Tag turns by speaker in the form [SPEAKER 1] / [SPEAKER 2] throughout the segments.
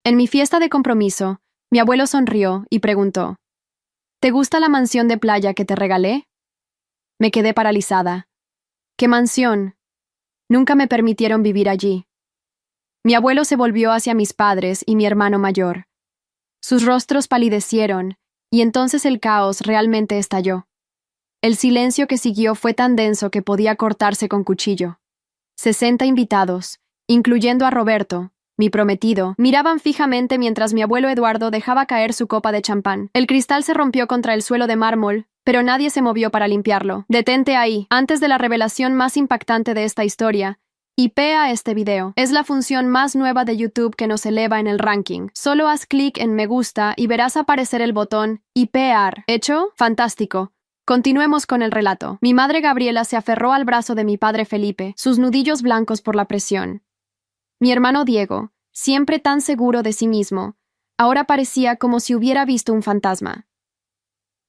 [SPEAKER 1] En mi fiesta de compromiso, mi abuelo sonrió y preguntó, ¿te gusta la mansión de playa que te regalé? Me quedé paralizada. ¿Qué mansión? Nunca me permitieron vivir allí. Mi abuelo se volvió hacia mis padres y mi hermano mayor. Sus rostros palidecieron, y entonces el caos realmente estalló. El silencio que siguió fue tan denso que podía cortarse con cuchillo. 60 invitados, incluyendo a Roberto, mi prometido, miraban fijamente mientras mi abuelo Eduardo dejaba caer su copa de champán. El cristal se rompió contra el suelo de mármol, pero nadie se movió para limpiarlo. Detente ahí, antes de la revelación más impactante de esta historia. Ipea este video. Es la función más nueva de YouTube que nos eleva en el ranking. Solo haz clic en me gusta y verás aparecer el botón Ipear. ¿Hecho? Fantástico. Continuemos con el relato. Mi madre Gabriela se aferró al brazo de mi padre Felipe, sus nudillos blancos por la presión. Mi hermano Diego, siempre tan seguro de sí mismo, ahora parecía como si hubiera visto un fantasma.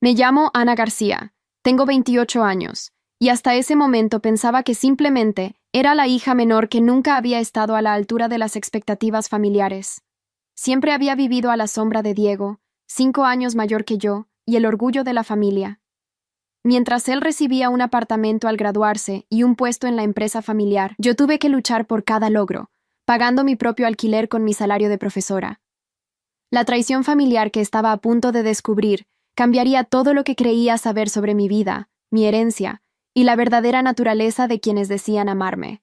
[SPEAKER 1] Me llamo Ana García, tengo 28 años, y hasta ese momento pensaba que simplemente era la hija menor que nunca había estado a la altura de las expectativas familiares. Siempre había vivido a la sombra de Diego, 5 años mayor que yo, y el orgullo de la familia. Mientras él recibía un apartamento al graduarse y un puesto en la empresa familiar, yo tuve que luchar por cada logro, pagando mi propio alquiler con mi salario de profesora. La traición familiar que estaba a punto de descubrir cambiaría todo lo que creía saber sobre mi vida, mi herencia y la verdadera naturaleza de quienes decían amarme.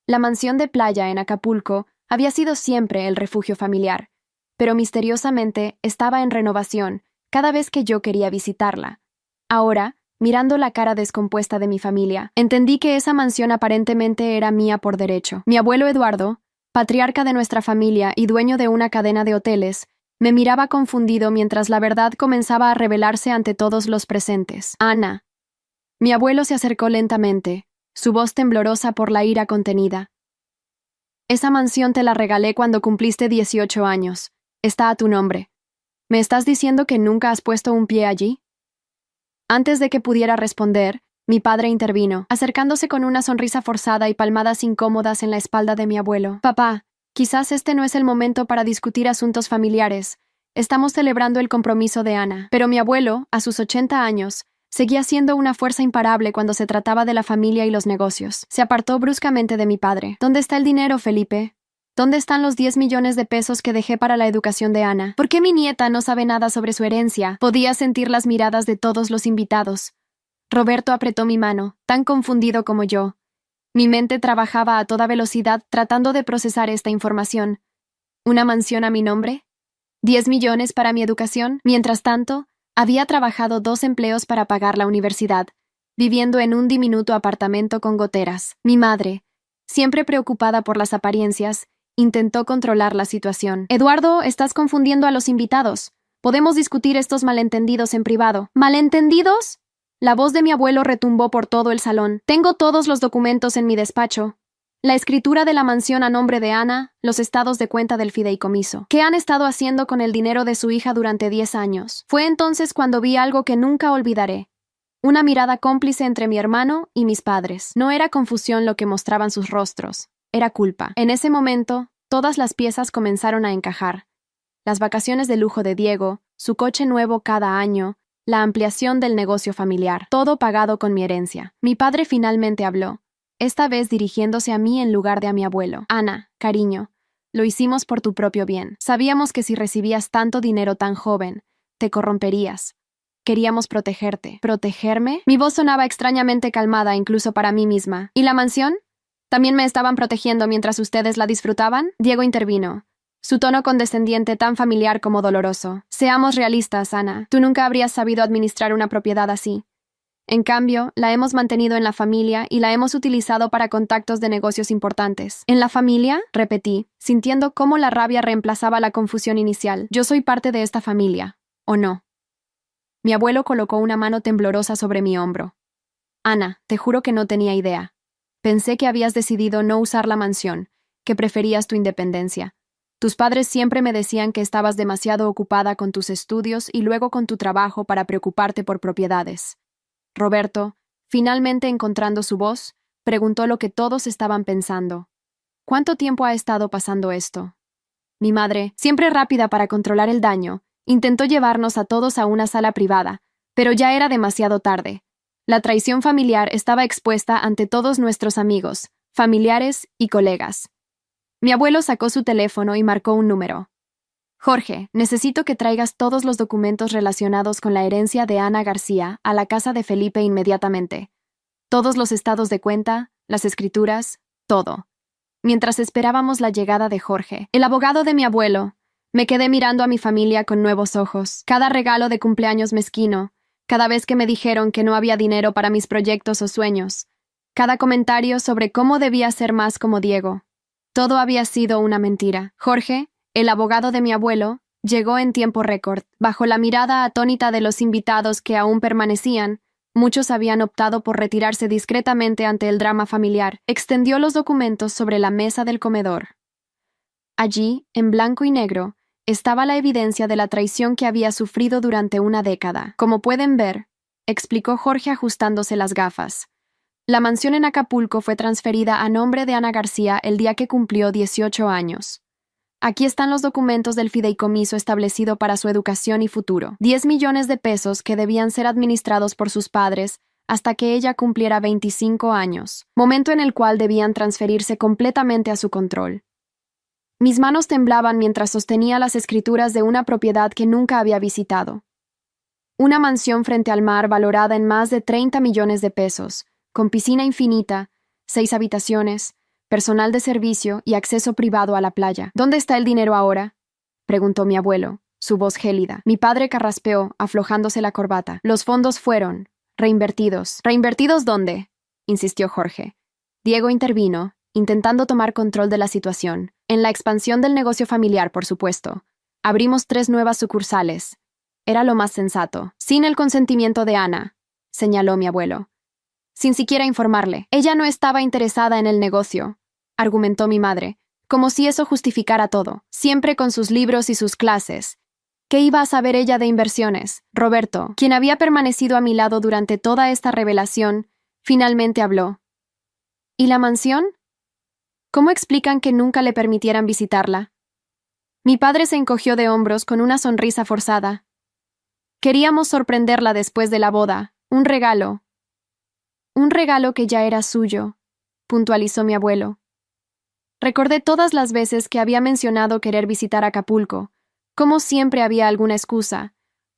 [SPEAKER 1] La mansión de playa en Acapulco había sido siempre el refugio familiar, pero misteriosamente estaba en renovación cada vez que yo quería visitarla. Ahora, mirando la cara descompuesta de mi familia, entendí que esa mansión aparentemente era mía por derecho. Mi abuelo Eduardo, patriarca de nuestra familia y dueño de una cadena de hoteles, me miraba confundido mientras la verdad comenzaba a revelarse ante todos los presentes. Ana. Mi abuelo se acercó lentamente, su voz temblorosa por la ira contenida. Esa mansión te la regalé cuando cumpliste 18 años. Está a tu nombre. ¿Me estás diciendo que nunca has puesto un pie allí? Antes de que pudiera responder, mi padre intervino, acercándose con una sonrisa forzada y palmadas incómodas en la espalda de mi abuelo. Papá, quizás este no es el momento para discutir asuntos familiares. Estamos celebrando el compromiso de Ana. Pero mi abuelo, a sus 80 años, seguía siendo una fuerza imparable cuando se trataba de la familia y los negocios. Se apartó bruscamente de mi padre. ¿Dónde está el dinero, Felipe? ¿Dónde están los 10 millones de pesos que dejé para la educación de Ana? ¿Por qué mi nieta no sabe nada sobre su herencia? Podía sentir las miradas de todos los invitados. Roberto apretó mi mano, tan confundido como yo. Mi mente trabajaba a toda velocidad tratando de procesar esta información. ¿Una mansión a mi nombre? ¿10 millones para mi educación? Mientras tanto, había trabajado 2 empleos para pagar la universidad, viviendo en un diminuto apartamento con goteras. Mi madre, siempre preocupada por las apariencias, intentó controlar la situación. Eduardo, estás confundiendo a los invitados. Podemos discutir estos malentendidos en privado. ¿Malentendidos? La voz de mi abuelo retumbó por todo el salón. Tengo todos los documentos en mi despacho. La escritura de la mansión a nombre de Ana, los estados de cuenta del fideicomiso. ¿Qué han estado haciendo con el dinero de su hija durante 10 años? Fue entonces cuando vi algo que nunca olvidaré. Una mirada cómplice entre mi hermano y mis padres. No era confusión lo que mostraban sus rostros. Era culpa. En ese momento, todas las piezas comenzaron a encajar. Las vacaciones de lujo de Diego, su coche nuevo cada año, la ampliación del negocio familiar, todo pagado con mi herencia. Mi padre finalmente habló, esta vez dirigiéndose a mí en lugar de a mi abuelo. Ana, cariño, lo hicimos por tu propio bien. Sabíamos que si recibías tanto dinero tan joven, te corromperías. Queríamos protegerte. ¿Protegerme? Mi voz sonaba extrañamente calmada incluso para mí misma. ¿Y la mansión? ¿También me estaban protegiendo mientras ustedes la disfrutaban? Diego intervino, su tono condescendiente tan familiar como doloroso. Seamos realistas, Ana. Tú nunca habrías sabido administrar una propiedad así. En cambio, la hemos mantenido en la familia y la hemos utilizado para contactos de negocios importantes. ¿En la familia? Repetí, sintiendo cómo la rabia reemplazaba la confusión inicial. Yo soy parte de esta familia, ¿o no? Mi abuelo colocó una mano temblorosa sobre mi hombro. Ana, te juro que no tenía idea. Pensé que habías decidido no usar la mansión, que preferías tu independencia. Tus padres siempre me decían que estabas demasiado ocupada con tus estudios y luego con tu trabajo para preocuparte por propiedades. Roberto, finalmente encontrando su voz, preguntó lo que todos estaban pensando. ¿Cuánto tiempo ha estado pasando esto? Mi madre, siempre rápida para controlar el daño, intentó llevarnos a todos a una sala privada, pero ya era demasiado tarde. La traición familiar estaba expuesta ante todos nuestros amigos, familiares y colegas. Mi abuelo sacó su teléfono y marcó un número. Jorge, necesito que traigas todos los documentos relacionados con la herencia de Ana García a la casa de Felipe inmediatamente. Todos los estados de cuenta, las escrituras, todo. Mientras esperábamos la llegada de Jorge, el abogado de mi abuelo, me quedé mirando a mi familia con nuevos ojos. Cada regalo de cumpleaños mezquino, cada vez que me dijeron que no había dinero para mis proyectos o sueños, cada comentario sobre cómo debía ser más como Diego. Todo había sido una mentira. Jorge, el abogado de mi abuelo, llegó en tiempo récord. Bajo la mirada atónita de los invitados que aún permanecían, muchos habían optado por retirarse discretamente ante el drama familiar. Extendió los documentos sobre la mesa del comedor. Allí, en blanco y negro, estaba la evidencia de la traición que había sufrido durante una década. Como pueden ver, explicó Jorge ajustándose las gafas. La mansión en Acapulco fue transferida a nombre de Ana García el día que cumplió 18 años. Aquí están los documentos del fideicomiso establecido para su educación y futuro. 10 millones de pesos que debían ser administrados por sus padres hasta que ella cumpliera 25 años, momento en el cual debían transferirse completamente a su control. Mis manos temblaban mientras sostenía las escrituras de una propiedad que nunca había visitado. Una mansión frente al mar valorada en más de 30 millones de pesos, con piscina infinita, 6 habitaciones, personal de servicio y acceso privado a la playa. ¿Dónde está el dinero ahora?, preguntó mi abuelo, su voz gélida. Mi padre carraspeó, aflojándose la corbata. Los fondos fueron reinvertidos. ¿Reinvertidos dónde?, insistió Jorge. Diego intervino, intentando tomar control de la situación. En la expansión del negocio familiar, por supuesto. Abrimos 3 nuevas sucursales. Era lo más sensato. Sin el consentimiento de Ana, señaló mi abuelo. Sin siquiera informarle. Ella no estaba interesada en el negocio, argumentó mi madre, como si eso justificara todo. Siempre con sus libros y sus clases. ¿Qué iba a saber ella de inversiones? Roberto, quien había permanecido a mi lado durante toda esta revelación, finalmente habló. ¿Y la mansión? ¿Cómo explican que nunca le permitieran visitarla? Mi padre se encogió de hombros con una sonrisa forzada. Queríamos sorprenderla después de la boda. Un regalo. Un regalo que ya era suyo, puntualizó mi abuelo. Recordé todas las veces que había mencionado querer visitar Acapulco, como siempre había alguna excusa.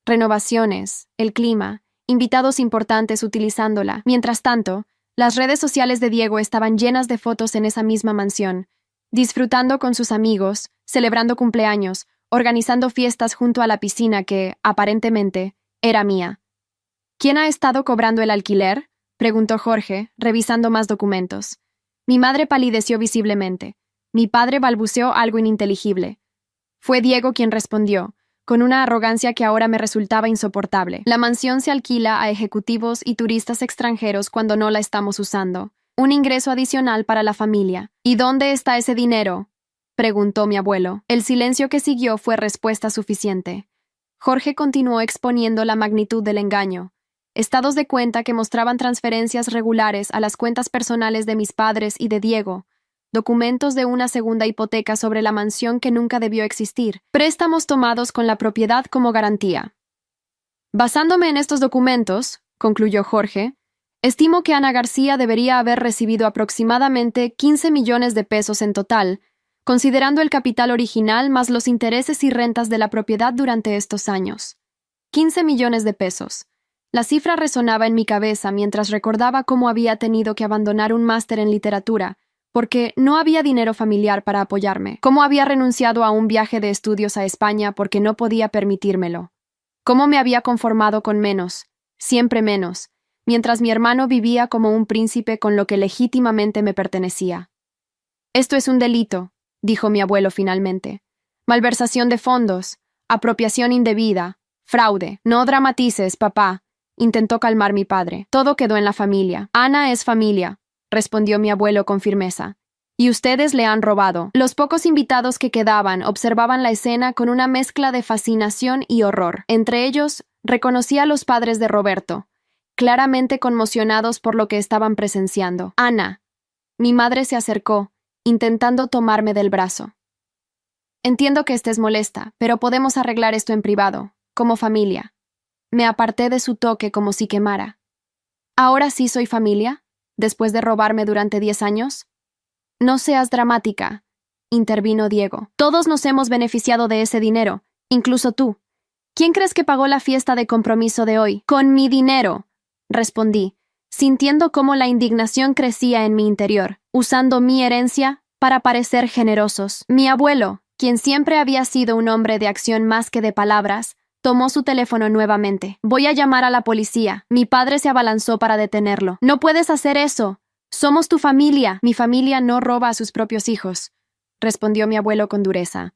[SPEAKER 1] Renovaciones, el clima, invitados importantes utilizándola. Mientras tanto, las redes sociales de Diego estaban llenas de fotos en esa misma mansión, disfrutando con sus amigos, celebrando cumpleaños, organizando fiestas junto a la piscina que, aparentemente, era mía. ¿Quién ha estado cobrando el alquiler?, preguntó Jorge, revisando más documentos. Mi madre palideció visiblemente. Mi padre balbuceó algo ininteligible. Fue Diego quien respondió, con una arrogancia que ahora me resultaba insoportable. La mansión se alquila a ejecutivos y turistas extranjeros cuando no la estamos usando. Un ingreso adicional para la familia. ¿Y dónde está ese dinero?, preguntó mi abuelo. El silencio que siguió fue respuesta suficiente. Jorge continuó exponiendo la magnitud del engaño. Estados de cuenta que mostraban transferencias regulares a las cuentas personales de mis padres y de Diego, documentos de una segunda hipoteca sobre la mansión que nunca debió existir, préstamos tomados con la propiedad como garantía. Basándome en estos documentos, concluyó Jorge, estimo que Ana García debería haber recibido aproximadamente 15 millones de pesos en total, considerando el capital original más los intereses y rentas de la propiedad durante estos años. 15 millones de pesos. La cifra resonaba en mi cabeza mientras recordaba cómo había tenido que abandonar un máster en literatura, porque no había dinero familiar para apoyarme, cómo había renunciado a un viaje de estudios a España porque no podía permitírmelo, cómo me había conformado con menos, siempre menos, mientras mi hermano vivía como un príncipe con lo que legítimamente me pertenecía. Esto es un delito, dijo mi abuelo finalmente. Malversación de fondos, apropiación indebida, fraude. No dramatices, papá, intentó calmar mi padre. Todo quedó en la familia. Ana es familia, respondió mi abuelo con firmeza. Y ustedes le han robado. Los pocos invitados que quedaban observaban la escena con una mezcla de fascinación y horror. Entre ellos, reconocí a los padres de Roberto, claramente conmocionados por lo que estaban presenciando. Ana. Mi madre se acercó, intentando tomarme del brazo. Entiendo que estés molesta, pero podemos arreglar esto en privado, como familia. Me aparté de su toque como si quemara. ¿Ahora sí soy familia? ¿Después de robarme durante 10 años? No seas dramática, intervino Diego. Todos nos hemos beneficiado de ese dinero, incluso tú. ¿Quién crees que pagó la fiesta de compromiso de hoy? Con mi dinero, respondí, sintiendo cómo la indignación crecía en mi interior, usando mi herencia para parecer generosos. Mi abuelo, quien siempre había sido un hombre de acción más que de palabras, tomó su teléfono nuevamente. Voy a llamar a la policía. Mi padre se abalanzó para detenerlo. No puedes hacer eso. Somos tu familia. Mi familia no roba a sus propios hijos, respondió mi abuelo con dureza.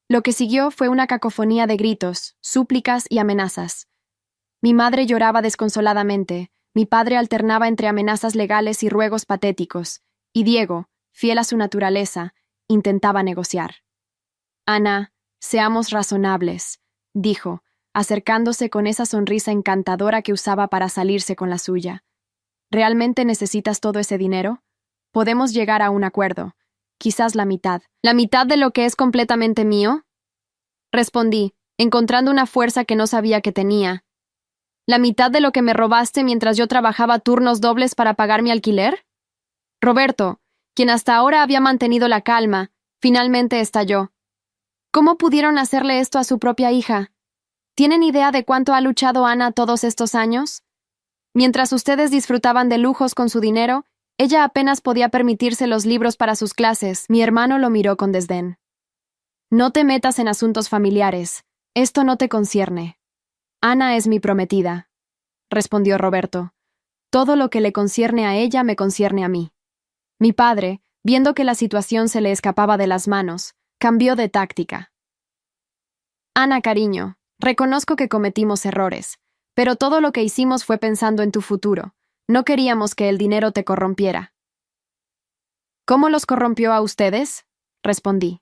[SPEAKER 1] Lo que siguió fue una cacofonía de gritos, súplicas y amenazas. Mi madre lloraba desconsoladamente, mi padre alternaba entre amenazas legales y ruegos patéticos, y Diego, fiel a su naturaleza, intentaba negociar. Ana, seamos razonables, dijo, acercándose con esa sonrisa encantadora que usaba para salirse con la suya. ¿Realmente necesitas todo ese dinero? Podemos llegar a un acuerdo. Quizás la mitad. ¿La mitad de lo que es completamente mío? Respondí, encontrando una fuerza que no sabía que tenía. ¿La mitad de lo que me robaste mientras yo trabajaba turnos dobles para pagar mi alquiler? Roberto, quien hasta ahora había mantenido la calma, finalmente estalló. ¿Cómo pudieron hacerle esto a su propia hija? ¿Tienen idea de cuánto ha luchado Ana todos estos años? Mientras ustedes disfrutaban de lujos con su dinero, ella apenas podía permitirse los libros para sus clases. Mi hermano lo miró con desdén. No te metas en asuntos familiares. Esto no te concierne. Ana es mi prometida, respondió Roberto. Todo lo que le concierne a ella me concierne a mí. Mi padre, viendo que la situación se le escapaba de las manos, cambió de táctica. Ana, cariño, reconozco que cometimos errores, pero todo lo que hicimos fue pensando en tu futuro. No queríamos que el dinero te corrompiera. ¿Cómo los corrompió a ustedes? Respondí.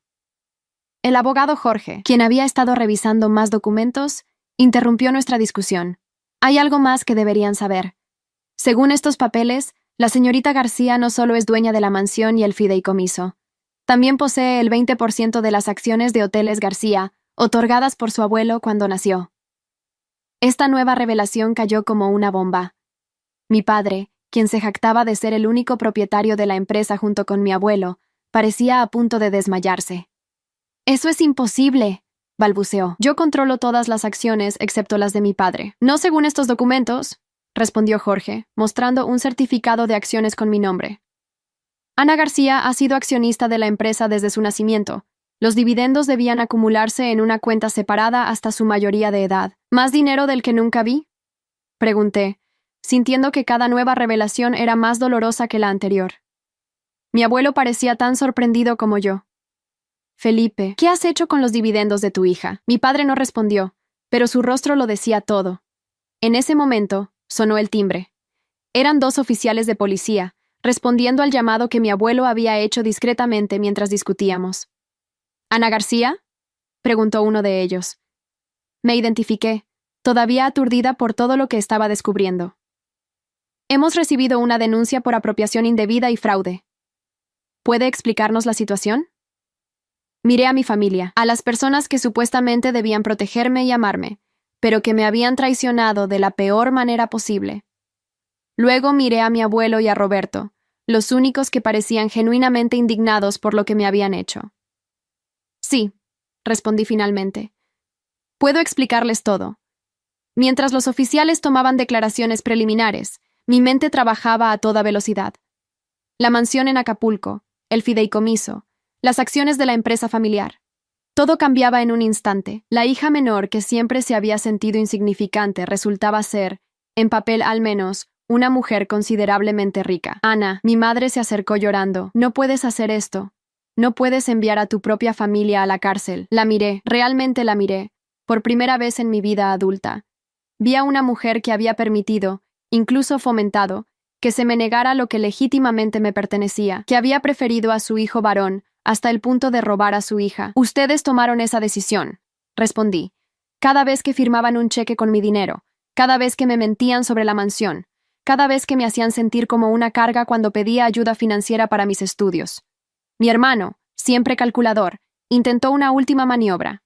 [SPEAKER 1] El abogado Jorge, quien había estado revisando más documentos, interrumpió nuestra discusión. Hay algo más que deberían saber. Según estos papeles, la señorita García no solo es dueña de la mansión y el fideicomiso, también posee el 20% de las acciones de Hoteles García, otorgadas por su abuelo cuando nació. Esta nueva revelación cayó como una bomba. Mi padre, quien se jactaba de ser el único propietario de la empresa junto con mi abuelo, parecía a punto de desmayarse. «Eso es imposible», balbuceó. «Yo controlo todas las acciones excepto las de mi padre». «No según estos documentos», respondió Jorge, mostrando un certificado de acciones con mi nombre. Ana García ha sido accionista de la empresa desde su nacimiento. Los dividendos debían acumularse en una cuenta separada hasta su mayoría de edad. ¿Más dinero del que nunca vi?, pregunté, sintiendo que cada nueva revelación era más dolorosa que la anterior. Mi abuelo parecía tan sorprendido como yo. «Felipe, ¿qué has hecho con los dividendos de tu hija?». Mi padre no respondió, pero su rostro lo decía todo. En ese momento, sonó el timbre. Eran 2 oficiales de policía, respondiendo al llamado que mi abuelo había hecho discretamente mientras discutíamos. «¿Ana García?», preguntó uno de ellos. Me identifiqué, todavía aturdida por todo lo que estaba descubriendo. «Hemos recibido una denuncia por apropiación indebida y fraude. ¿Puede explicarnos la situación?». Miré a mi familia, a las personas que supuestamente debían protegerme y amarme, pero que me habían traicionado de la peor manera posible. Luego miré a mi abuelo y a Roberto, los únicos que parecían genuinamente indignados por lo que me habían hecho. «Sí», respondí finalmente. «Puedo explicarles todo». Mientras los oficiales tomaban declaraciones preliminares, mi mente trabajaba a toda velocidad. La mansión en Acapulco, el fideicomiso, las acciones de la empresa familiar. Todo cambiaba en un instante. La hija menor, que siempre se había sentido insignificante, resultaba ser, en papel al menos, una mujer considerablemente rica. «Ana», mi madre se acercó llorando. «No puedes hacer esto. No puedes enviar a tu propia familia a la cárcel». La miré, realmente la miré, por primera vez en mi vida adulta. Vi a una mujer que había permitido, incluso fomentado, que se me negara lo que legítimamente me pertenecía, que había preferido a su hijo varón hasta el punto de robar a su hija. «Ustedes tomaron esa decisión», respondí. «Cada vez que firmaban un cheque con mi dinero, cada vez que me mentían sobre la mansión, cada vez que me hacían sentir como una carga cuando pedía ayuda financiera para mis estudios. Mi hermano, siempre calculador, Intentó una última maniobra.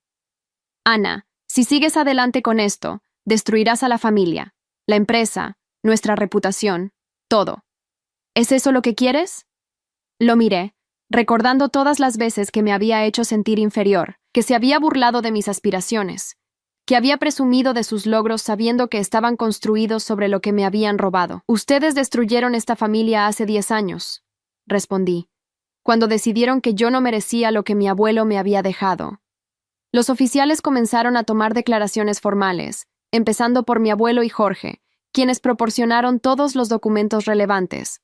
[SPEAKER 1] Ana, si sigues adelante con esto, destruirás a la familia, la empresa, nuestra reputación, todo. ¿Es eso lo que quieres? Lo miré, recordando todas las veces que me había hecho sentir inferior, que se había burlado de mis aspiraciones, que había presumido de sus logros sabiendo que estaban construidos sobre lo que me habían robado. Ustedes destruyeron esta familia hace 10 años, respondí, cuando decidieron que yo no merecía lo que mi abuelo me había dejado. Los oficiales comenzaron a tomar declaraciones formales, empezando por mi abuelo y Jorge, quienes proporcionaron todos los documentos relevantes.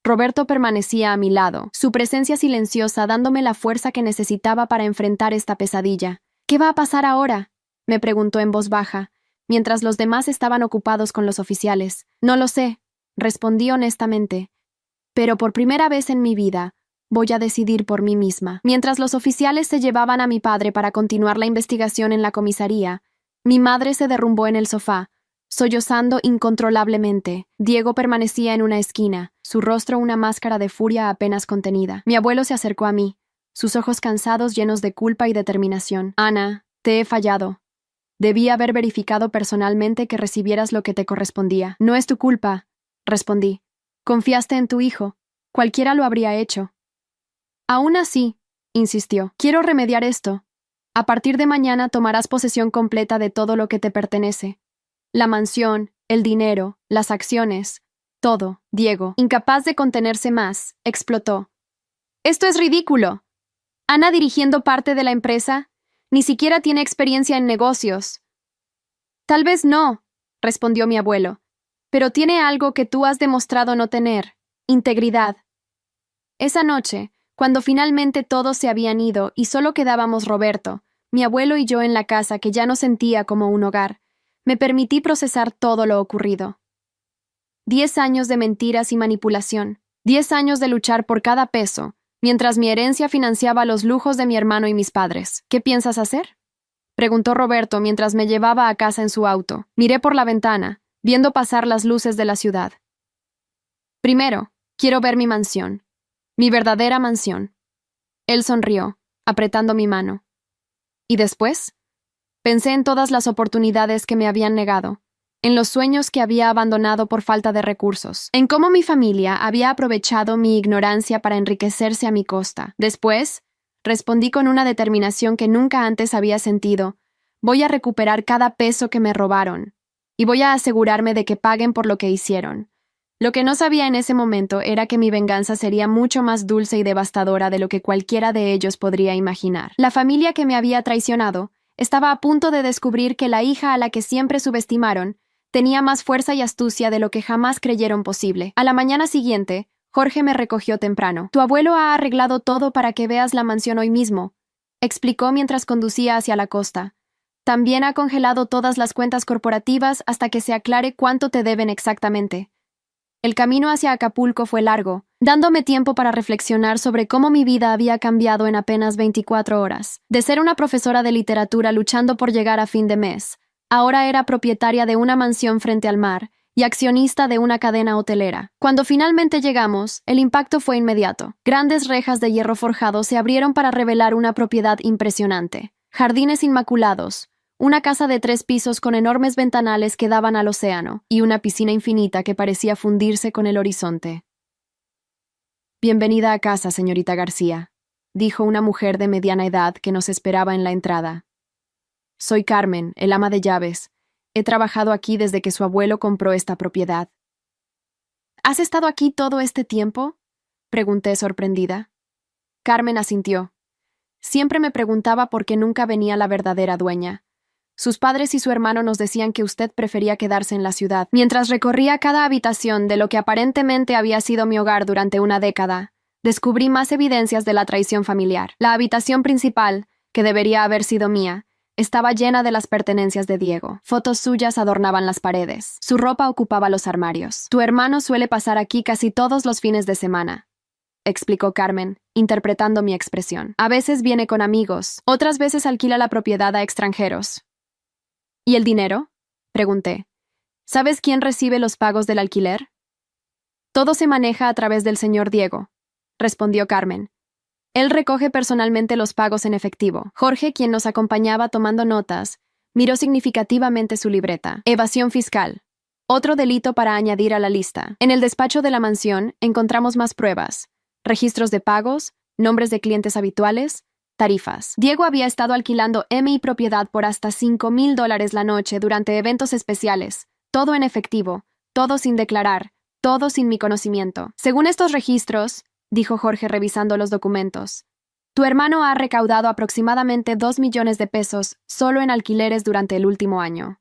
[SPEAKER 1] Roberto permanecía a mi lado, su presencia silenciosa dándome la fuerza que necesitaba para enfrentar esta pesadilla. ¿Qué va a pasar ahora?, me preguntó en voz baja, mientras los demás estaban ocupados con los oficiales. No lo sé, respondí honestamente, pero por primera vez en mi vida, voy a decidir por mí misma. Mientras los oficiales se llevaban a mi padre para continuar la investigación en la comisaría, mi madre se derrumbó en el sofá, sollozando incontrolablemente. Diego permanecía en una esquina, su rostro una máscara de furia apenas contenida. Mi abuelo se acercó a mí, sus ojos cansados llenos de culpa y determinación. Ana, te he fallado. Debí haber verificado personalmente que recibieras lo que te correspondía. No es tu culpa, respondí. Confiaste en tu hijo. Cualquiera lo habría hecho. Aún así, insistió, quiero remediar esto. A partir de mañana tomarás posesión completa de todo lo que te pertenece. La mansión, el dinero, las acciones, todo. Diego, incapaz de contenerse más, explotó. Esto es ridículo. Ana dirigiendo parte de la empresa, ni siquiera tiene experiencia en negocios. Tal vez no, respondió mi abuelo, pero tiene algo que tú has demostrado no tener, integridad. Esa noche, cuando finalmente todos se habían ido y solo quedábamos Roberto, mi abuelo y yo en la casa que ya no sentía como un hogar, me permití procesar todo lo ocurrido. 10 años de mentiras y manipulación, 10 años de luchar por cada peso, mientras mi herencia financiaba los lujos de mi hermano y mis padres. ¿Qué piensas hacer?, preguntó Roberto mientras me llevaba a casa en su auto. Miré por la ventana, viendo pasar las luces de la ciudad. Primero, quiero ver mi mansión. Mi verdadera mansión. Él sonrió, apretando mi mano. ¿Y después? Pensé en todas las oportunidades que me habían negado, en los sueños que había abandonado por falta de recursos, en cómo mi familia había aprovechado mi ignorancia para enriquecerse a mi costa. Después, respondí con una determinación que nunca antes había sentido. Voy a recuperar cada peso que me robaron, y voy a asegurarme de que paguen por lo que hicieron. Lo que no sabía en ese momento era que mi venganza sería mucho más dulce y devastadora de lo que cualquiera de ellos podría imaginar. La familia que me había traicionado estaba a punto de descubrir que la hija a la que siempre subestimaron tenía más fuerza y astucia de lo que jamás creyeron posible. A la mañana siguiente, Jorge me recogió temprano. Tu abuelo ha arreglado todo para que veas la mansión hoy mismo, explicó mientras conducía hacia la costa. También ha congelado todas las cuentas corporativas hasta que se aclare cuánto te deben exactamente. El camino hacia Acapulco fue largo, dándome tiempo para reflexionar sobre cómo mi vida había cambiado en apenas 24 horas. De ser una profesora de literatura luchando por llegar a fin de mes, ahora era propietaria de una mansión frente al mar y accionista de una cadena hotelera. Cuando finalmente llegamos, el impacto fue inmediato. Grandes rejas de hierro forjado se abrieron para revelar una propiedad impresionante. Jardines inmaculados, una casa de 3 pisos con enormes ventanales que daban al océano, y una piscina infinita que parecía fundirse con el horizonte. Bienvenida a casa, señorita García, dijo una mujer de mediana edad que nos esperaba en la entrada. Soy Carmen, el ama de llaves. He trabajado aquí desde que su abuelo compró esta propiedad. ¿Has estado aquí todo este tiempo?, pregunté sorprendida. Carmen asintió. Siempre me preguntaba por qué nunca venía la verdadera dueña. Sus padres y su hermano nos decían que usted prefería quedarse en la ciudad. Mientras recorría cada habitación de lo que aparentemente había sido mi hogar durante una década, descubrí más evidencias de la traición familiar. La habitación principal, que debería haber sido mía, estaba llena de las pertenencias de Diego. Fotos suyas adornaban las paredes. Su ropa ocupaba los armarios. Tu hermano suele pasar aquí casi todos los fines de semana, explicó Carmen, interpretando mi expresión. A veces viene con amigos, otras veces alquila la propiedad a extranjeros. ¿Y el dinero?, pregunté. ¿Sabes quién recibe los pagos del alquiler? Todo se maneja a través del señor Diego, respondió Carmen. Él recoge personalmente los pagos en efectivo. Jorge, quien nos acompañaba tomando notas, miró significativamente su libreta. Evasión fiscal. Otro delito para añadir a la lista. En el despacho de la mansión encontramos más pruebas. Registros de pagos, nombres de clientes habituales, tarifas. Diego había estado alquilando mi propiedad por hasta $5,000 la noche durante eventos especiales. Todo en efectivo, todo sin declarar, todo sin mi conocimiento. Según estos registros, dijo Jorge revisando los documentos, tu hermano ha recaudado aproximadamente 2 millones de pesos solo en alquileres durante el último año.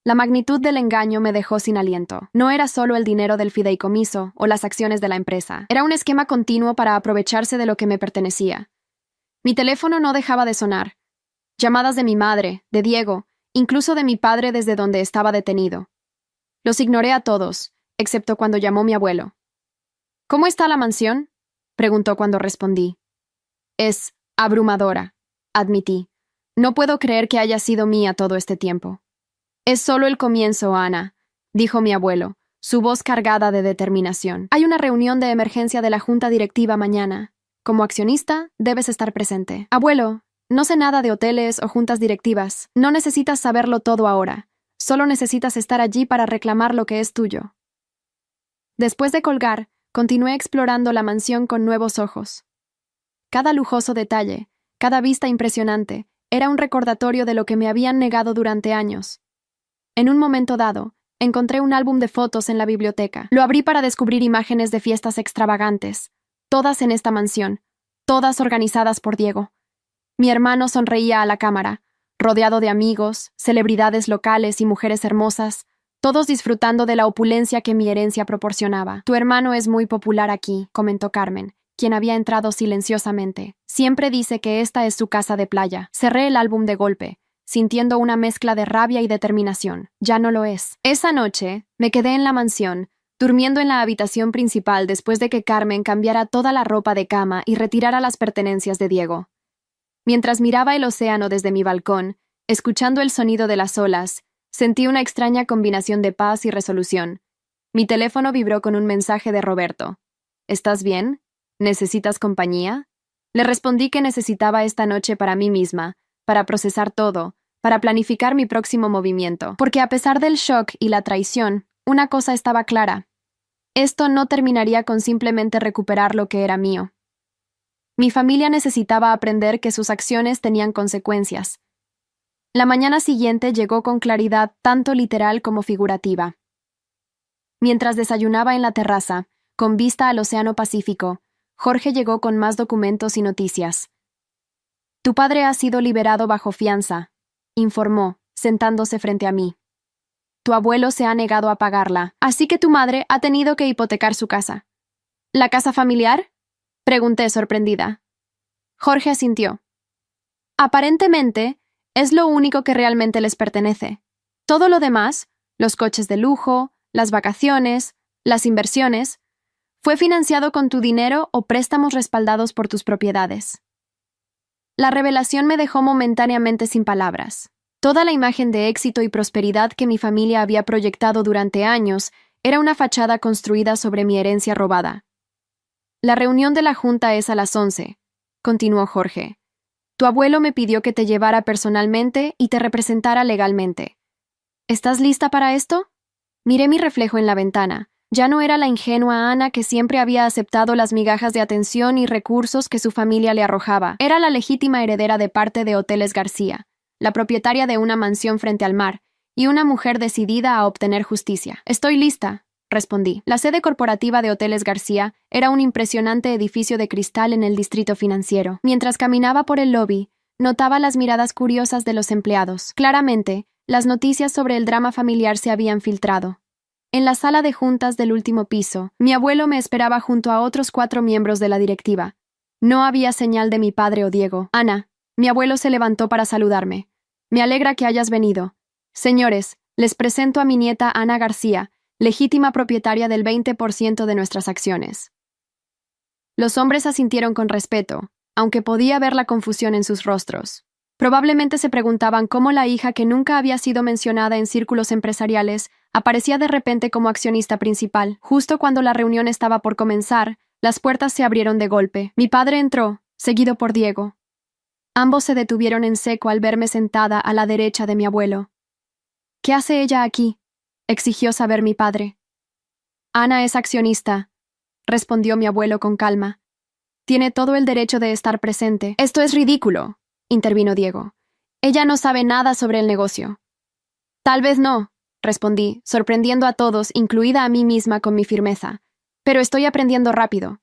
[SPEAKER 1] La magnitud del engaño me dejó sin aliento. No era solo el dinero del fideicomiso o las acciones de la empresa. Era un esquema continuo para aprovecharse de lo que me pertenecía. Mi teléfono no dejaba de sonar. Llamadas de mi madre, de Diego, incluso de mi padre desde donde estaba detenido. Los ignoré a todos, excepto cuando llamó mi abuelo. ¿Cómo está la mansión?, preguntó cuando respondí. Es abrumadora, admití. No puedo creer que haya sido mía todo este tiempo. Es solo el comienzo, Ana, dijo mi abuelo, su voz cargada de determinación. Hay una reunión de emergencia de la junta directiva mañana. Como accionista, debes estar presente. Abuelo, no sé nada de hoteles o juntas directivas. No necesitas saberlo todo ahora. Solo necesitas estar allí para reclamar lo que es tuyo. Después de colgar, continué explorando la mansión con nuevos ojos. Cada lujoso detalle, cada vista impresionante, era un recordatorio de lo que me habían negado durante años. En un momento dado, encontré un álbum de fotos en la biblioteca. Lo abrí para descubrir imágenes de fiestas extravagantes, todas en esta mansión, todas organizadas por Diego. Mi hermano sonreía a la cámara, rodeado de amigos, celebridades locales y mujeres hermosas, todos disfrutando de la opulencia que mi herencia proporcionaba. Tu hermano es muy popular aquí, comentó Carmen, quien había entrado silenciosamente. Siempre dice que esta es su casa de playa. Cerré el álbum de golpe, sintiendo una mezcla de rabia y determinación. Ya no lo es. Esa noche, me quedé en la mansión, durmiendo en la habitación principal después de que Carmen cambiara toda la ropa de cama y retirara las pertenencias de Diego. Mientras miraba el océano desde mi balcón, escuchando el sonido de las olas, sentí una extraña combinación de paz y resolución. Mi teléfono vibró con un mensaje de Roberto. ¿Estás bien? ¿Necesitas compañía? Le respondí que necesitaba esta noche para mí misma, para procesar todo, para planificar mi próximo movimiento. Porque a pesar del shock y la traición, una cosa estaba clara. Esto no terminaría con simplemente recuperar lo que era mío. Mi familia necesitaba aprender que sus acciones tenían consecuencias. La mañana siguiente llegó con claridad tanto literal como figurativa. Mientras desayunaba en la terraza, con vista al Océano Pacífico, Jorge llegó con más documentos y noticias. Tu padre ha sido liberado bajo fianza, informó, sentándose frente a mí. Tu abuelo se ha negado a pagarla, así que tu madre ha tenido que hipotecar su casa. ¿La casa familiar?, pregunté sorprendida. Jorge asintió. Aparentemente, es lo único que realmente les pertenece. Todo lo demás, los coches de lujo, las vacaciones, las inversiones, fue financiado con tu dinero o préstamos respaldados por tus propiedades. La revelación me dejó momentáneamente sin palabras. Toda la imagen de éxito y prosperidad que mi familia había proyectado durante años era una fachada construida sobre mi herencia robada. La reunión de la junta es a las 11, continuó Jorge. Tu abuelo me pidió que te llevara personalmente y te representara legalmente. ¿Estás lista para esto? Miré mi reflejo en la ventana. Ya no era la ingenua Ana que siempre había aceptado las migajas de atención y recursos que su familia le arrojaba. Era la legítima heredera de parte de Hoteles García, la propietaria de una mansión frente al mar, y una mujer decidida a obtener justicia. Estoy lista, respondí. La sede corporativa de Hoteles García era un impresionante edificio de cristal en el distrito financiero. Mientras caminaba por el lobby, notaba las miradas curiosas de los empleados. Claramente, las noticias sobre el drama familiar se habían filtrado. En la sala de juntas del último piso, mi abuelo me esperaba junto a otros 4 miembros de la directiva. No había señal de mi padre o Diego. Ana, mi abuelo se levantó para saludarme. Me alegra que hayas venido. Señores, les presento a mi nieta Ana García, legítima propietaria del 20% de nuestras acciones. Los hombres asintieron con respeto, aunque podía ver la confusión en sus rostros. Probablemente se preguntaban cómo la hija que nunca había sido mencionada en círculos empresariales aparecía de repente como accionista principal. Justo cuando la reunión estaba por comenzar, las puertas se abrieron de golpe. Mi padre entró, seguido por Diego. Ambos se detuvieron en seco al verme sentada a la derecha de mi abuelo. ¿Qué hace ella aquí?, exigió saber mi padre. Ana es accionista, respondió mi abuelo con calma. Tiene todo el derecho de estar presente. Esto es ridículo, intervino Diego. Ella no sabe nada sobre el negocio. Tal vez no, respondí, sorprendiendo a todos, incluida a mí misma con mi firmeza. Pero estoy aprendiendo rápido.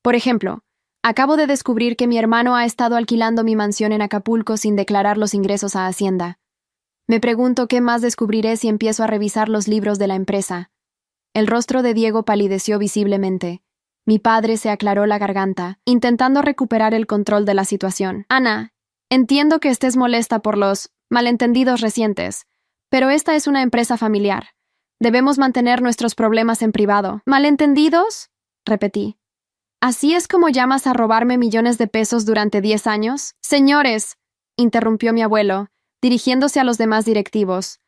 [SPEAKER 1] Por ejemplo, acabo de descubrir que mi hermano ha estado alquilando mi mansión en Acapulco sin declarar los ingresos a Hacienda. Me pregunto qué más descubriré si empiezo a revisar los libros de la empresa. El rostro de Diego palideció visiblemente. Mi padre se aclaró la garganta, intentando recuperar el control de la situación. Ana, entiendo que estés molesta por los malentendidos recientes, pero esta es una empresa familiar. Debemos mantener nuestros problemas en privado. ¿Malentendidos?, repetí. ¿Así es como llamas a robarme millones de pesos durante 10 años? Señores, interrumpió mi abuelo, dirigiéndose a los demás directivos.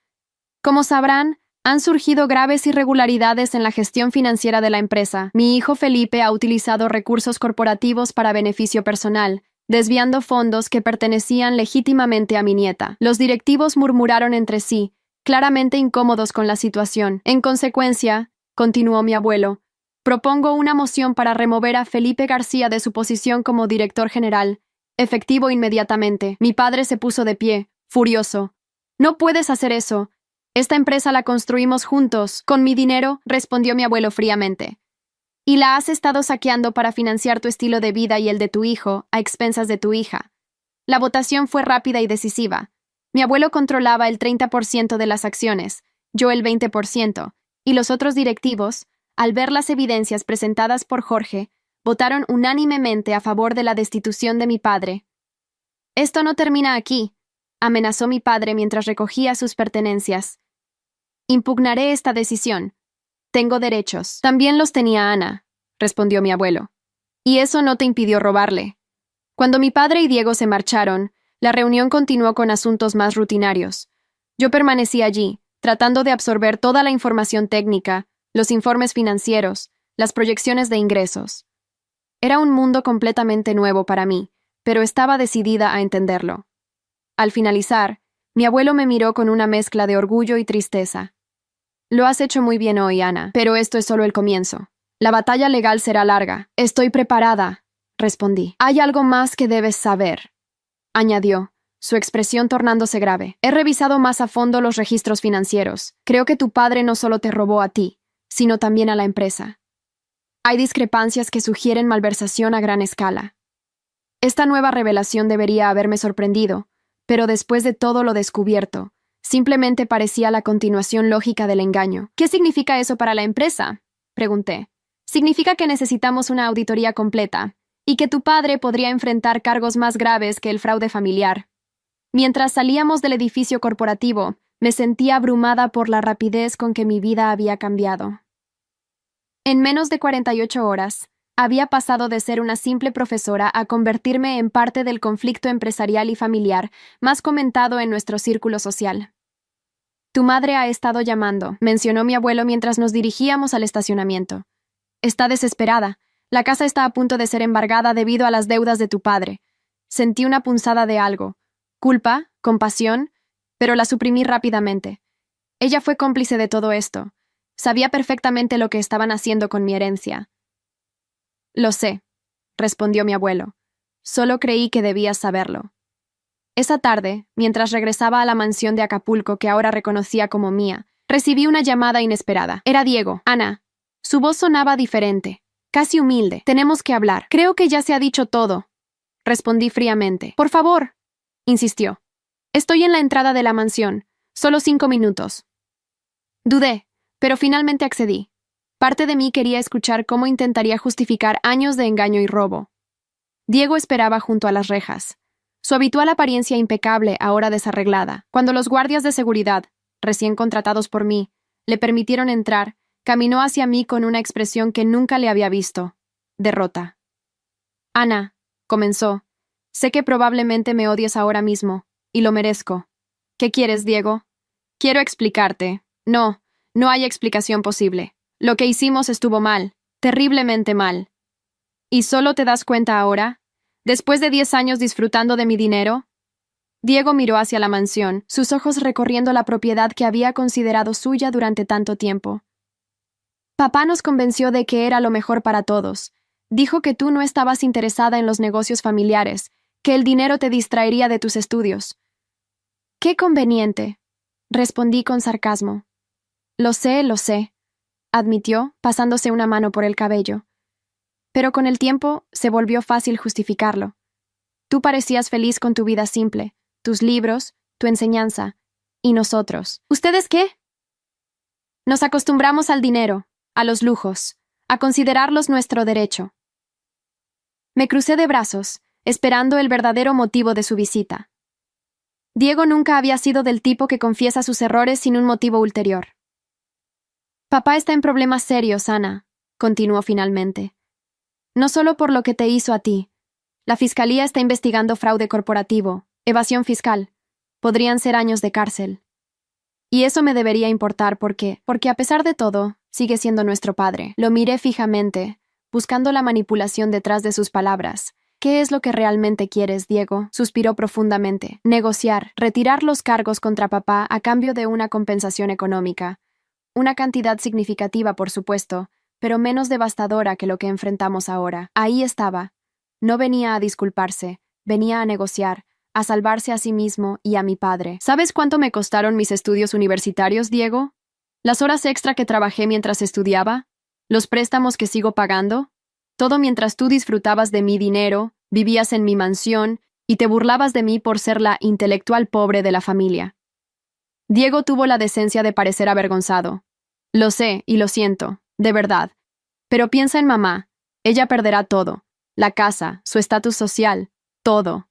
[SPEAKER 1] Como sabrán, han surgido graves irregularidades en la gestión financiera de la empresa. Mi hijo Felipe ha utilizado recursos corporativos para beneficio personal, desviando fondos que pertenecían legítimamente a mi nieta. Los directivos murmuraron entre sí, claramente incómodos con la situación. En consecuencia, continuó mi abuelo, propongo una moción para remover a Felipe García de su posición como director general, efectivo inmediatamente. Mi padre se puso de pie, furioso. No puedes hacer eso. Esta empresa la construimos juntos, con mi dinero, respondió mi abuelo fríamente. Y la has estado saqueando para financiar tu estilo de vida y el de tu hijo, a expensas de tu hija. La votación fue rápida y decisiva. Mi abuelo controlaba el 30% de las acciones, yo el 20%, y los otros directivos, al ver las evidencias presentadas por Jorge, votaron unánimemente a favor de la destitución de mi padre. Esto no termina aquí, amenazó mi padre mientras recogía sus pertenencias. Impugnaré esta decisión. Tengo derechos. También los tenía Ana, respondió mi abuelo. Y eso no te impidió robarle. Cuando mi padre y Diego se marcharon, la reunión continuó con asuntos más rutinarios. Yo permanecí allí, tratando de absorber toda la información técnica, los informes financieros, las proyecciones de ingresos. Era un mundo completamente nuevo para mí, pero estaba decidida a entenderlo. Al finalizar, mi abuelo me miró con una mezcla de orgullo y tristeza. Lo has hecho muy bien hoy, Ana, pero esto es solo el comienzo. La batalla legal será larga. Estoy preparada, respondí. Hay algo más que debes saber, añadió, su expresión tornándose grave. He revisado más a fondo los registros financieros. Creo que tu padre no solo te robó a ti, sino también a la empresa. Hay discrepancias que sugieren malversación a gran escala. Esta nueva revelación debería haberme sorprendido, pero después de todo lo descubierto, simplemente parecía la continuación lógica del engaño. ¿Qué significa eso para la empresa?, pregunté. Significa que necesitamos una auditoría completa, y que tu padre podría enfrentar cargos más graves que el fraude familiar. Mientras salíamos del edificio corporativo, me sentía abrumada por la rapidez con que mi vida había cambiado. En menos de 48 horas, había pasado de ser una simple profesora a convertirme en parte del conflicto empresarial y familiar más comentado en nuestro círculo social. Tu madre ha estado llamando, mencionó mi abuelo mientras nos dirigíamos al estacionamiento. Está desesperada. La casa está a punto de ser embargada debido a las deudas de tu padre. Sentí una punzada de algo. Culpa, compasión, pero la suprimí rápidamente. Ella fue cómplice de todo esto. Sabía perfectamente lo que estaban haciendo con mi herencia. Lo sé, respondió mi abuelo. Solo creí que debías saberlo. Esa tarde, mientras regresaba a la mansión de Acapulco que ahora reconocía como mía, recibí una llamada inesperada. Era Diego. Ana. Su voz sonaba diferente, casi humilde. Tenemos que hablar. Creo que ya se ha dicho todo. Respondí fríamente. Por favor, insistió. Estoy en la entrada de la mansión. Solo 5 minutos. Dudé, pero finalmente accedí. Parte de mí quería escuchar cómo intentaría justificar años de engaño y robo. Diego esperaba junto a las rejas. Su habitual apariencia impecable, ahora desarreglada. Cuando los guardias de seguridad, recién contratados por mí, le permitieron entrar, caminó hacia mí con una expresión que nunca le había visto. Derrota. Ana, comenzó. Sé que probablemente me odies ahora mismo, y lo merezco. ¿Qué quieres, Diego? Quiero explicarte. No, no hay explicación posible. Lo que hicimos estuvo mal, terriblemente mal. ¿Y solo te das cuenta ahora? Después de 10 años disfrutando de mi dinero, Diego miró hacia la mansión, sus ojos recorriendo la propiedad que había considerado suya durante tanto tiempo. Papá nos convenció de que era lo mejor para todos. Dijo que tú no estabas interesada en los negocios familiares, que el dinero te distraería de tus estudios. ¡Qué conveniente!, respondí con sarcasmo. Lo sé, admitió, pasándose una mano por el cabello. Pero con el tiempo se volvió fácil justificarlo. Tú parecías feliz con tu vida simple, tus libros, tu enseñanza. ¿Y nosotros? ¿Ustedes qué? Nos acostumbramos al dinero, a los lujos, a considerarlos nuestro derecho. Me crucé de brazos, esperando el verdadero motivo de su visita. Diego nunca había sido del tipo que confiesa sus errores sin un motivo ulterior. Papá está en problemas serios, Ana, continuó finalmente. No solo por lo que te hizo a ti. La fiscalía está investigando fraude corporativo, evasión fiscal. Podrían ser años de cárcel. Y eso me debería importar porque a pesar de todo, sigue siendo nuestro padre. Lo miré fijamente, buscando la manipulación detrás de sus palabras. ¿Qué es lo que realmente quieres, Diego?, suspiró profundamente. Negociar, retirar los cargos contra papá a cambio de una compensación económica. Una cantidad significativa, por supuesto, pero menos devastadora que lo que enfrentamos ahora. Ahí estaba. No venía a disculparse, venía a negociar, a salvarse a sí mismo y a mi padre. ¿Sabes cuánto me costaron mis estudios universitarios, Diego? ¿Las horas extra que trabajé mientras estudiaba? ¿Los préstamos que sigo pagando? Todo mientras tú disfrutabas de mi dinero, vivías en mi mansión y te burlabas de mí por ser la intelectual pobre de la familia. Diego tuvo la decencia de parecer avergonzado. Lo sé y lo siento, de verdad. Pero piensa en mamá. Ella perderá todo. La casa, su estatus social, todo.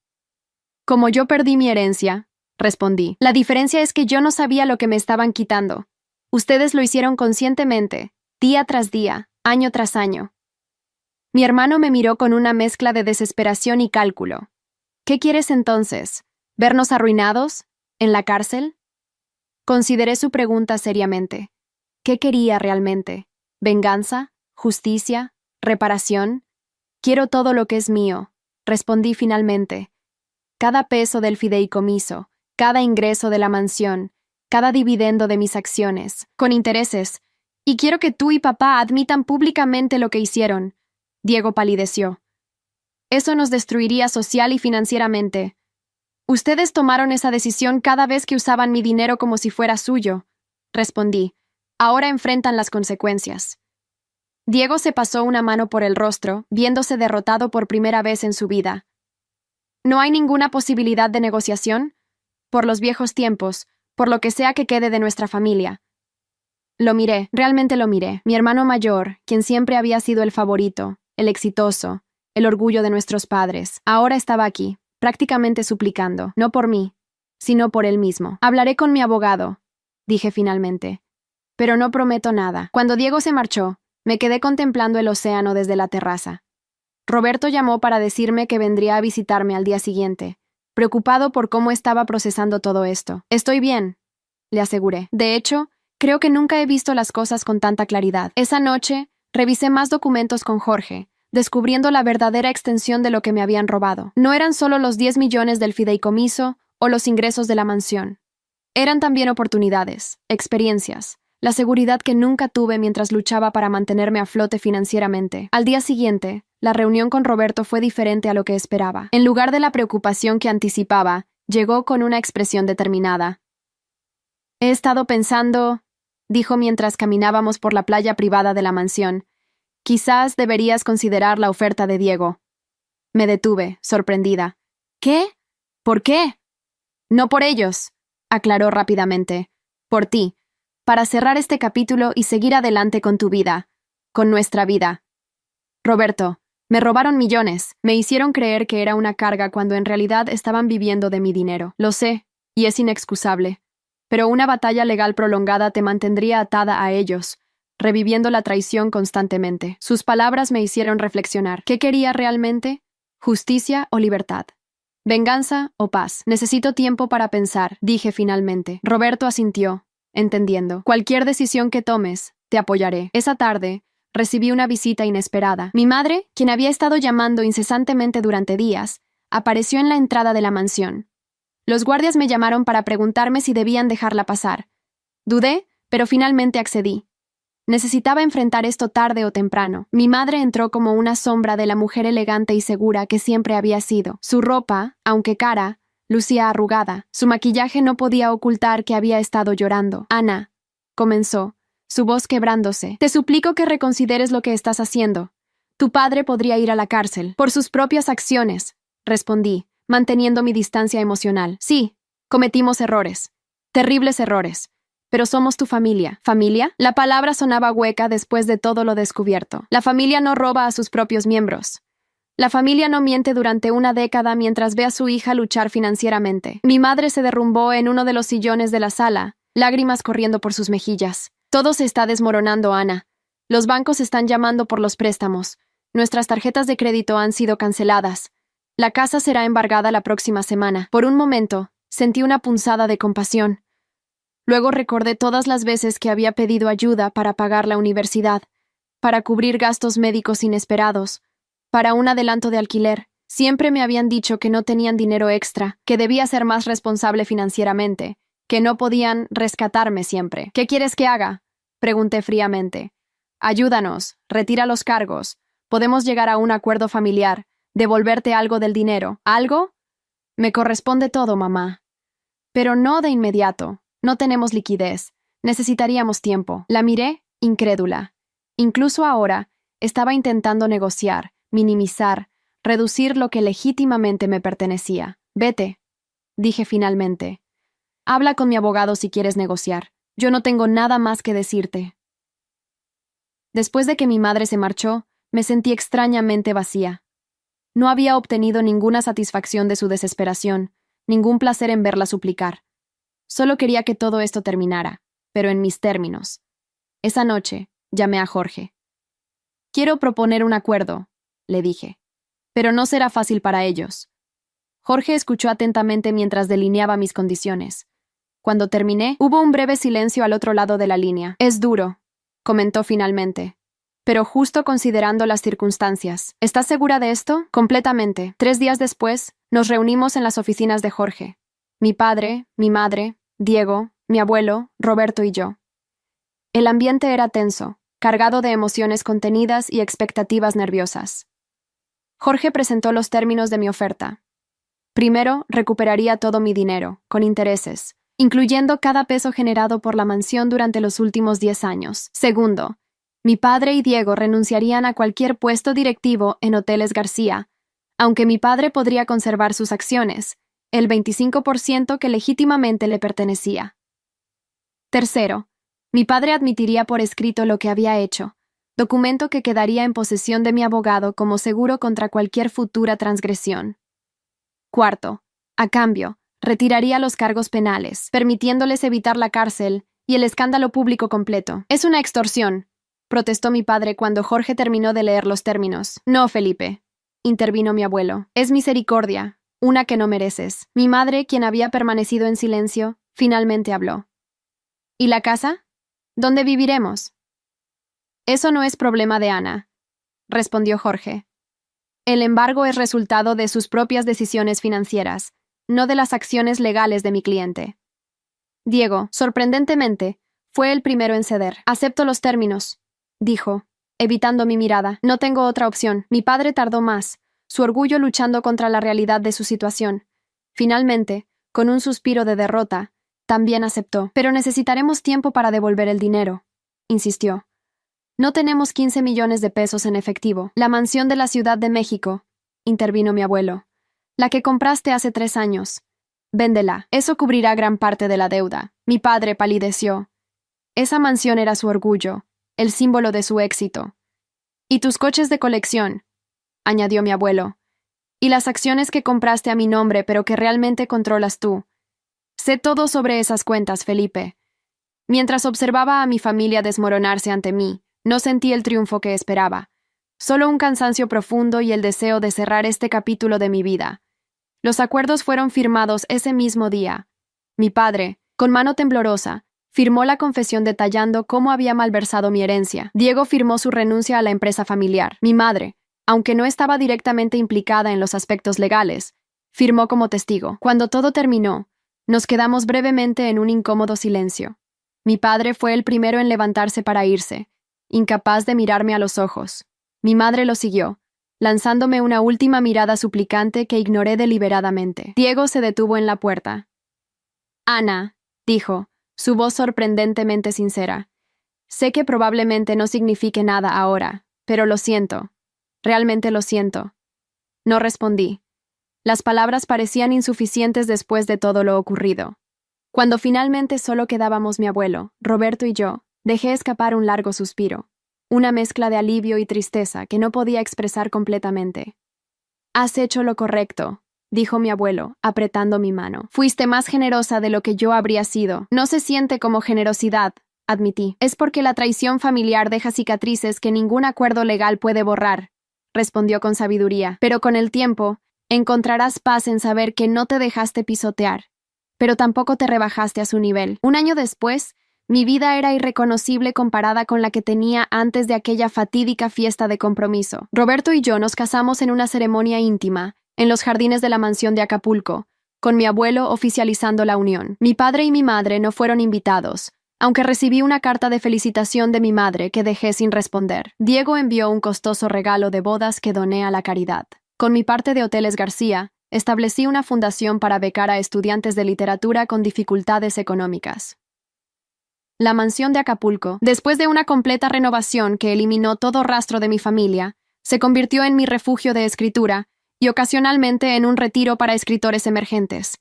[SPEAKER 1] Como yo perdí mi herencia, respondí. La diferencia es que yo no sabía lo que me estaban quitando. Ustedes lo hicieron conscientemente, día tras día, año tras año. Mi hermano me miró con una mezcla de desesperación y cálculo. ¿Qué quieres entonces? ¿Vernos arruinados? ¿En la cárcel? Consideré su pregunta seriamente. ¿Qué quería realmente? ¿Venganza? ¿Justicia? ¿Reparación? Quiero todo lo que es mío, respondí finalmente. Cada peso del fideicomiso, cada ingreso de la mansión, cada dividendo de mis acciones, con intereses, y quiero que tú y papá admitan públicamente lo que hicieron. Diego palideció. Eso nos destruiría social y financieramente. Ustedes tomaron esa decisión cada vez que usaban mi dinero como si fuera suyo, respondí. Ahora enfrentan las consecuencias. Diego se pasó una mano por el rostro, viéndose derrotado por primera vez en su vida. ¿No hay ninguna posibilidad de negociación? Por los viejos tiempos, por lo que sea que quede de nuestra familia. Lo miré, realmente lo miré. Mi hermano mayor, quien siempre había sido el favorito, el exitoso, el orgullo de nuestros padres, ahora estaba aquí, prácticamente suplicando, no por mí, sino por él mismo. Hablaré con mi abogado, dije finalmente. Pero no prometo nada. Cuando Diego se marchó, me quedé contemplando el océano desde la terraza. Roberto llamó para decirme que vendría a visitarme al día siguiente, preocupado por cómo estaba procesando todo esto. Estoy bien, le aseguré. De hecho, creo que nunca he visto las cosas con tanta claridad. Esa noche, revisé más documentos con Jorge, descubriendo la verdadera extensión de lo que me habían robado. No eran solo los 10 millones del fideicomiso o los ingresos de la mansión. Eran también oportunidades, experiencias, la seguridad que nunca tuve mientras luchaba para mantenerme a flote financieramente. Al día siguiente, la reunión con Roberto fue diferente a lo que esperaba. En lugar de la preocupación que anticipaba, llegó con una expresión determinada. He estado pensando, dijo mientras caminábamos por la playa privada de la mansión. Quizás deberías considerar la oferta de Diego. Me detuve, sorprendida. ¿Qué? ¿Por qué? No por ellos, aclaró rápidamente. Por ti. Para cerrar este capítulo y seguir adelante con tu vida. Con nuestra vida. Roberto, me robaron millones. Me hicieron creer que era una carga cuando en realidad estaban viviendo de mi dinero. Lo sé, y es inexcusable. Pero una batalla legal prolongada te mantendría atada a ellos, reviviendo la traición constantemente. Sus palabras me hicieron reflexionar. ¿Qué quería realmente? ¿Justicia o libertad? ¿Venganza o paz? Necesito tiempo para pensar, dije finalmente. Roberto asintió, entendiendo. Cualquier decisión que tomes, te apoyaré. Esa tarde, recibí una visita inesperada. Mi madre, quien había estado llamando incesantemente durante días, apareció en la entrada de la mansión. Los guardias me llamaron para preguntarme si debían dejarla pasar. Dudé, pero finalmente accedí. Necesitaba enfrentar esto tarde o temprano. Mi madre entró como una sombra de la mujer elegante y segura que siempre había sido. Su ropa, aunque cara, lucía arrugada. Su maquillaje no podía ocultar que había estado llorando. Ana, comenzó, su voz quebrándose. Te suplico que reconsideres lo que estás haciendo. Tu padre podría ir a la cárcel por sus propias acciones, respondí, manteniendo mi distancia emocional. Sí, cometimos errores. Terribles errores. Pero somos tu familia. ¿Familia? La palabra sonaba hueca después de todo lo descubierto. La familia no roba a sus propios miembros. La familia no miente durante una década mientras ve a su hija luchar financieramente. Mi madre se derrumbó en uno de los sillones de la sala, lágrimas corriendo por sus mejillas. Todo se está desmoronando, Ana. Los bancos están llamando por los préstamos. Nuestras tarjetas de crédito han sido canceladas. La casa será embargada la próxima semana. Por un momento, sentí una punzada de compasión. Luego recordé todas las veces que había pedido ayuda para pagar la universidad, para cubrir gastos médicos inesperados, para un adelanto de alquiler. Siempre me habían dicho que no tenían dinero extra, que debía ser más responsable financieramente, que no podían rescatarme siempre. ¿Qué quieres que haga?, pregunté fríamente. Ayúdanos, retira los cargos. Podemos llegar a un acuerdo familiar, devolverte algo del dinero. ¿Algo? Me corresponde todo, mamá. Pero no de inmediato. No tenemos liquidez. Necesitaríamos tiempo. La miré, incrédula. Incluso ahora, estaba intentando negociar, minimizar, reducir lo que legítimamente me pertenecía. Vete, dije finalmente. Habla con mi abogado si quieres negociar. Yo no tengo nada más que decirte. Después de que mi madre se marchó, me sentí extrañamente vacía. No había obtenido ninguna satisfacción de su desesperación, ningún placer en verla suplicar. Solo quería que todo esto terminara, pero en mis términos. Esa noche, llamé a Jorge. Quiero proponer un acuerdo, le dije. Pero no será fácil para ellos. Jorge escuchó atentamente mientras delineaba mis condiciones. Cuando terminé, hubo un breve silencio al otro lado de la línea. Es duro, comentó finalmente. Pero justo considerando las circunstancias. ¿Estás segura de esto? Completamente. 3 días después, nos reunimos en las oficinas de Jorge. Mi padre, mi madre, Diego, mi abuelo, Roberto y yo. El ambiente era tenso, cargado de emociones contenidas y expectativas nerviosas. Jorge presentó los términos de mi oferta. Primero, recuperaría todo mi dinero, con intereses, incluyendo cada peso generado por la mansión durante los últimos 10 años. Segundo, mi padre y Diego renunciarían a cualquier puesto directivo en Hoteles García, aunque mi padre podría conservar sus acciones, el 25% que legítimamente le pertenecía. Tercero, mi padre admitiría por escrito lo que había hecho, documento que quedaría en posesión de mi abogado como seguro contra cualquier futura transgresión. Cuarto, a cambio, retiraría los cargos penales, permitiéndoles evitar la cárcel y el escándalo público completo. Es una extorsión, protestó mi padre cuando Jorge terminó de leer los términos. No, Felipe, intervino mi abuelo. Es misericordia, una que no mereces. Mi madre, quien había permanecido en silencio, finalmente habló. ¿Y la casa? ¿Dónde viviremos? Eso no es problema de Ana, respondió Jorge. El embargo es resultado de sus propias decisiones financieras, no de las acciones legales de mi cliente. Diego, sorprendentemente, fue el primero en ceder. Acepto los términos, dijo, evitando mi mirada. No tengo otra opción. Mi padre tardó más, su orgullo luchando contra la realidad de su situación. Finalmente, con un suspiro de derrota, también aceptó. Pero necesitaremos tiempo para devolver el dinero, insistió. No tenemos 15 millones de pesos en efectivo. La mansión de la Ciudad de México, intervino mi abuelo. La que compraste hace 3 años. Véndela. Eso cubrirá gran parte de la deuda. Mi padre palideció. Esa mansión era su orgullo, el símbolo de su éxito. Y tus coches de colección, añadió mi abuelo. Y las acciones que compraste a mi nombre pero que realmente controlas tú. Sé todo sobre esas cuentas, Felipe. Mientras observaba a mi familia desmoronarse ante mí, no sentí el triunfo que esperaba. Solo un cansancio profundo y el deseo de cerrar este capítulo de mi vida. Los acuerdos fueron firmados ese mismo día. Mi padre, con mano temblorosa, Firmó la confesión detallando cómo había malversado mi herencia. Diego firmó su renuncia a la empresa familiar. Mi madre, aunque no estaba directamente implicada en los aspectos legales, firmó como testigo. Cuando todo terminó, nos quedamos brevemente en un incómodo silencio. Mi padre fue el primero en levantarse para irse, incapaz de mirarme a los ojos. Mi madre lo siguió, lanzándome una última mirada suplicante que ignoré deliberadamente. Diego se detuvo en la puerta. «Ana», dijo, su voz sorprendentemente sincera. «Sé que probablemente no signifique nada ahora, pero lo siento. Realmente lo siento». No respondí. Las palabras parecían insuficientes después de todo lo ocurrido. Cuando finalmente solo quedábamos mi abuelo, Roberto y yo, dejé escapar un largo suspiro, una mezcla de alivio y tristeza que no podía expresar completamente. «Has hecho lo correcto», dijo mi abuelo, apretando mi mano. «Fuiste más generosa de lo que yo habría sido». «No se siente como generosidad», admití. «Es porque la traición familiar deja cicatrices que ningún acuerdo legal puede borrar», respondió con sabiduría. «Pero con el tiempo, encontrarás paz en saber que no te dejaste pisotear, pero tampoco te rebajaste a su nivel». Un año después, mi vida era irreconocible comparada con la que tenía antes de aquella fatídica fiesta de compromiso. Roberto y yo nos casamos en una ceremonia íntima, en los jardines de la mansión de Acapulco, con mi abuelo oficializando la unión. Mi padre y mi madre no fueron invitados, aunque recibí una carta de felicitación de mi madre que dejé sin responder. Diego envió un costoso regalo de bodas que doné a la caridad. Con mi parte de Hoteles García, establecí una fundación para becar a estudiantes de literatura con dificultades económicas. La mansión de Acapulco, después de una completa renovación que eliminó todo rastro de mi familia, se convirtió en mi refugio de escritura y ocasionalmente en un retiro para escritores emergentes.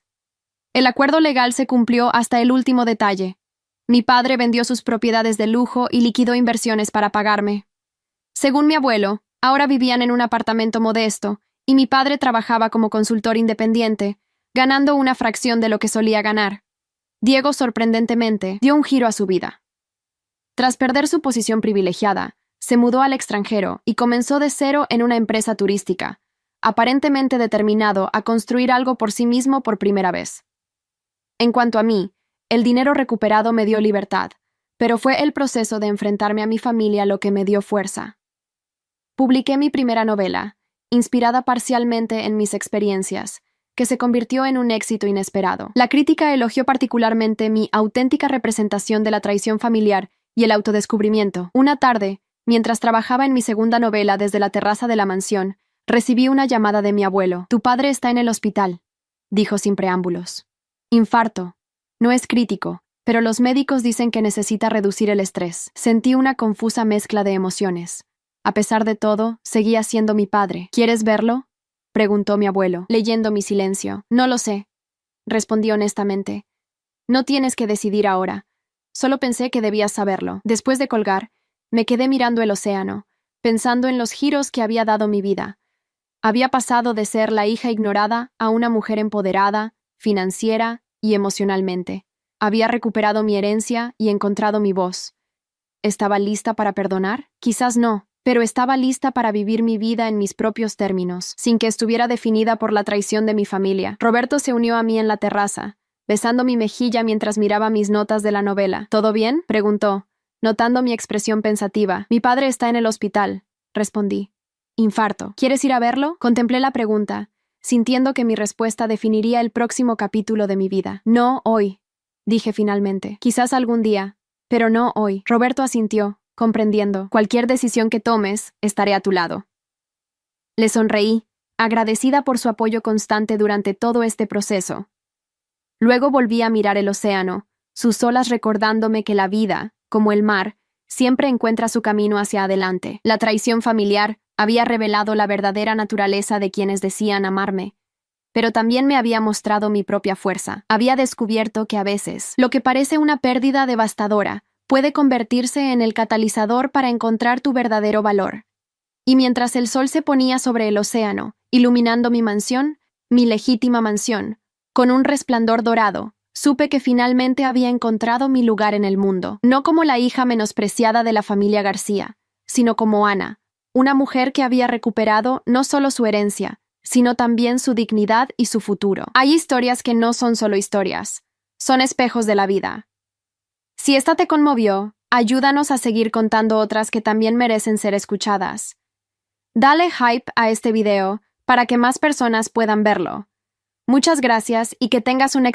[SPEAKER 1] El acuerdo legal se cumplió hasta el último detalle. Mi padre vendió sus propiedades de lujo y liquidó inversiones para pagarme. Según mi abuelo, ahora vivían en un apartamento modesto y mi padre trabajaba como consultor independiente, ganando una fracción de lo que solía ganar. Diego, sorprendentemente, dio un giro a su vida. Tras perder su posición privilegiada, se mudó al extranjero y comenzó de cero en una empresa turística, aparentemente determinado a construir algo por sí mismo por primera vez. En cuanto a mí, el dinero recuperado me dio libertad, pero fue el proceso de enfrentarme a mi familia lo que me dio fuerza. Publiqué mi primera novela, inspirada parcialmente en mis experiencias, que se convirtió en un éxito inesperado. La crítica elogió particularmente mi auténtica representación de la traición familiar y el autodescubrimiento. Una tarde, mientras trabajaba en mi segunda novela desde la terraza de la mansión, recibí una llamada de mi abuelo. «Tu padre está en el hospital», dijo sin preámbulos. «Infarto. No es crítico, pero los médicos dicen que necesita reducir el estrés». Sentí una confusa mezcla de emociones. A pesar de todo, seguía siendo mi padre. «¿Quieres verlo?», preguntó mi abuelo, leyendo mi silencio. «No lo sé», respondí honestamente. «No tienes que decidir ahora. Solo pensé que debías saberlo». Después de colgar, me quedé mirando el océano, pensando en los giros que había dado mi vida. Había pasado de ser la hija ignorada a una mujer empoderada, financiera y emocionalmente. Había recuperado mi herencia y encontrado mi voz. ¿Estaba lista para perdonar? Quizás no, pero estaba lista para vivir mi vida en mis propios términos, sin que estuviera definida por la traición de mi familia. Roberto se unió a mí en la terraza, besando mi mejilla mientras miraba mis notas de la novela. «¿Todo bien?», preguntó, notando mi expresión pensativa. «Mi padre está en el hospital», respondí. «Infarto. ¿Quieres ir a verlo?». Contemplé la pregunta, sintiendo que mi respuesta definiría el próximo capítulo de mi vida. «No hoy», dije finalmente. «Quizás algún día, pero no hoy». Roberto asintió, comprendiendo. «Cualquier decisión que tomes, estaré a tu lado». Le sonreí, agradecida por su apoyo constante durante todo este proceso. Luego volví a mirar el océano, sus olas recordándome que la vida, como el mar, siempre encuentra su camino hacia adelante. La traición familiar había revelado la verdadera naturaleza de quienes decían amarme, pero también me había mostrado mi propia fuerza. Había descubierto que a veces, lo que parece una pérdida devastadora, puede convertirse en el catalizador para encontrar tu verdadero valor. Y mientras el sol se ponía sobre el océano, iluminando mi mansión, mi legítima mansión, con un resplandor dorado, supe que finalmente había encontrado mi lugar en el mundo, no como la hija menospreciada de la familia García, sino como Ana, una mujer que había recuperado no solo su herencia, sino también su dignidad y su futuro. Hay historias que no son solo historias, son espejos de la vida. Si esta te conmovió, ayúdanos a seguir contando otras que también merecen ser escuchadas. Dale hype a este video para que más personas puedan verlo. Muchas gracias y que tengas un excelente